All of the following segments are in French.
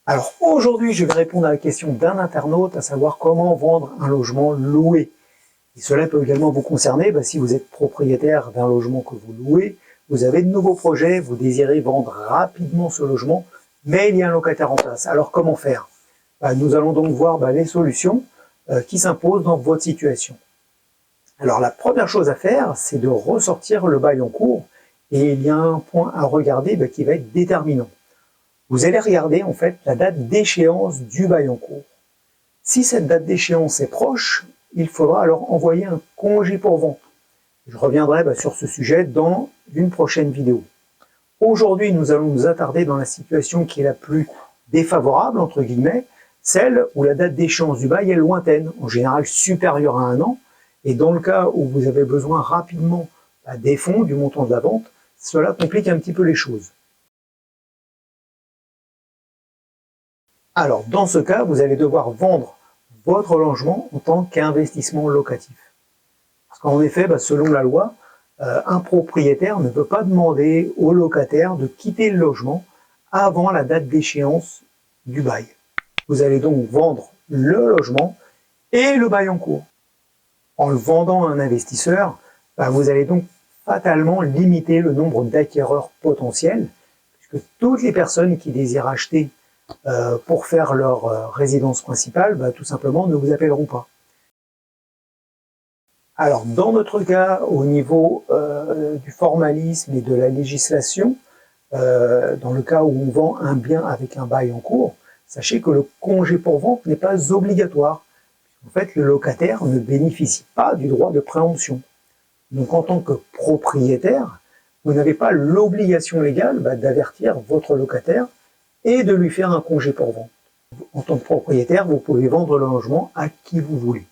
Alors aujourd'hui, je vais répondre à la question d'un internaute, à savoir comment vendre un logement loué. Et cela peut également vous concerner si vous êtes propriétaire d'un logement que vous louez, vous avez de nouveaux projets, vous désirez vendre rapidement ce logement, mais il y a un locataire en place. Alors comment faire? Nous allons donc voir les solutions qui s'imposent dans votre situation. Alors la première chose à faire, c'est de ressortir le bail en cours, et il y a un point à regarder qui va être déterminant. Vous allez regarder en fait la date d'échéance du bail en cours. Si cette date d'échéance est proche, il faudra alors envoyer un congé pour vente. Je reviendrai sur ce sujet dans une prochaine vidéo. Aujourd'hui, nous allons nous attarder dans la situation qui est la plus défavorable, entre guillemets, celle où la date d'échéance du bail est lointaine, en général supérieure à 1 an, et dans le cas où vous avez besoin rapidement des fonds, du montant de la vente, cela complique un petit peu les choses. Alors, dans ce cas, vous allez devoir vendre votre logement en tant qu'investissement locatif. Parce qu'en effet, selon la loi, un propriétaire ne peut pas demander au locataire de quitter le logement avant la date d'échéance du bail. Vous allez donc vendre le logement et le bail en cours. En le vendant à un investisseur, vous allez donc fatalement limiter le nombre d'acquéreurs potentiels, puisque toutes les personnes qui désirent acheter pour faire leur résidence principale, tout simplement ne vous appelleront pas. Alors dans notre cas, au niveau du formalisme et de la législation, dans le cas où on vend un bien avec un bail en cours, sachez que le congé pour vente n'est pas obligatoire. En fait, le locataire ne bénéficie pas du droit de préemption. Donc en tant que propriétaire, vous n'avez pas l'obligation légale d'avertir votre locataire et de lui faire un congé pour vente. En tant que propriétaire, vous pouvez vendre le logement à qui vous voulez.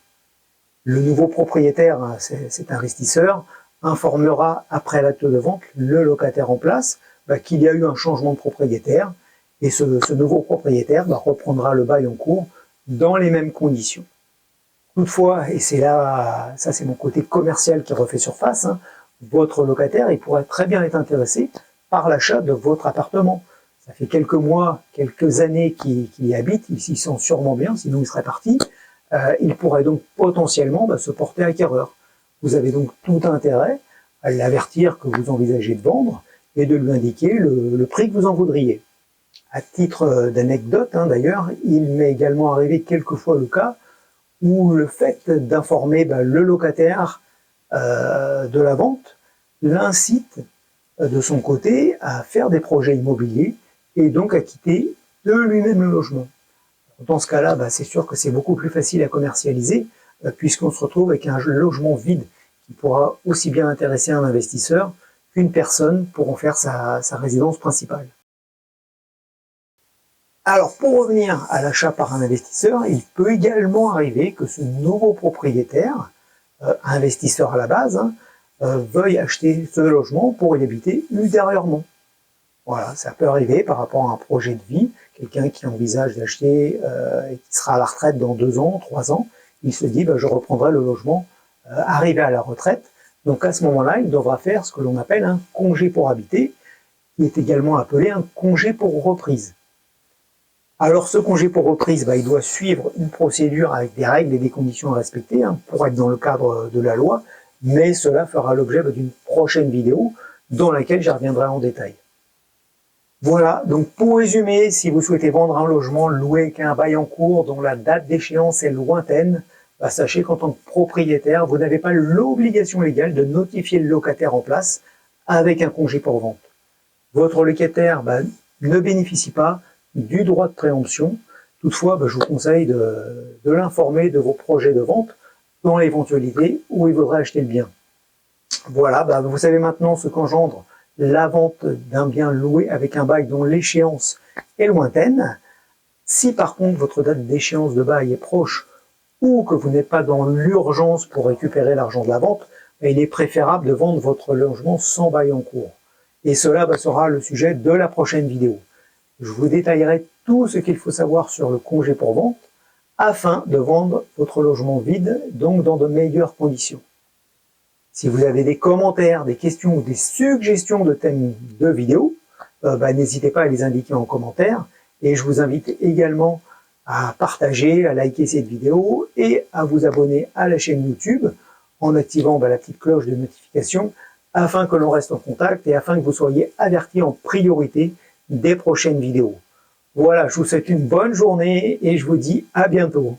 Le nouveau propriétaire, cet investisseur, informera après l'acte de vente le locataire en place qu'il y a eu un changement de propriétaire, et ce nouveau propriétaire reprendra le bail en cours dans les mêmes conditions. Toutefois, et c'est là, ça c'est mon côté commercial qui refait surface, votre locataire il pourrait très bien être intéressé par l'achat de votre appartement. Ça fait quelques mois, quelques années qu'il y habite, il s'y sent sûrement bien, sinon il serait parti. Il pourrait donc potentiellement se porter acquéreur. Vous avez donc tout intérêt à l'avertir que vous envisagez de vendre et de lui indiquer le prix que vous en voudriez. À titre d'anecdote, d'ailleurs, il m'est également arrivé quelquefois le cas où le fait d'informer le locataire de la vente l'incite de son côté à faire des projets immobiliers et donc à quitter de lui-même le logement. Dans ce cas-là, c'est sûr que c'est beaucoup plus facile à commercialiser puisqu'on se retrouve avec un logement vide qui pourra aussi bien intéresser un investisseur qu'une personne pour en faire sa résidence principale. Alors pour revenir à l'achat par un investisseur, il peut également arriver que ce nouveau propriétaire, investisseur à la base, veuille acheter ce logement pour y habiter ultérieurement. Voilà, ça peut arriver par rapport à un projet de vie, quelqu'un qui envisage d'acheter et qui sera à la retraite dans 2 ans, 3 ans, il se dit je reprendrai le logement arrivé à la retraite. Donc à ce moment-là, il devra faire ce que l'on appelle un congé pour habiter, qui est également appelé un congé pour reprise. Alors ce congé pour reprise, il doit suivre une procédure avec des règles et des conditions à respecter pour être dans le cadre de la loi, mais cela fera l'objet d'une prochaine vidéo dans laquelle j'y reviendrai en détail. Voilà, donc pour résumer, si vous souhaitez vendre un logement loué avec un bail en cours dont la date d'échéance est lointaine, sachez qu'en tant que propriétaire, vous n'avez pas l'obligation légale de notifier le locataire en place avec un congé pour vente. Votre locataire ne bénéficie pas du droit de préemption. Toutefois, je vous conseille de l'informer de vos projets de vente dans l'éventualité où il voudrait acheter le bien. Voilà, vous savez maintenant ce qu'engendre la vente d'un bien loué avec un bail dont l'échéance est lointaine. Si par contre votre date d'échéance de bail est proche ou que vous n'êtes pas dans l'urgence pour récupérer l'argent de la vente, il est préférable de vendre votre logement sans bail en cours. Et cela sera le sujet de la prochaine vidéo. Je vous détaillerai tout ce qu'il faut savoir sur le congé pour vente afin de vendre votre logement vide, donc dans de meilleures conditions. Si vous avez des commentaires, des questions ou des suggestions de thèmes de vidéos, n'hésitez pas à les indiquer en commentaire. Et je vous invite également à partager, à liker cette vidéo et à vous abonner à la chaîne YouTube en activant la petite cloche de notification afin que l'on reste en contact et afin que vous soyez avertis en priorité des prochaines vidéos. Voilà, je vous souhaite une bonne journée et je vous dis à bientôt.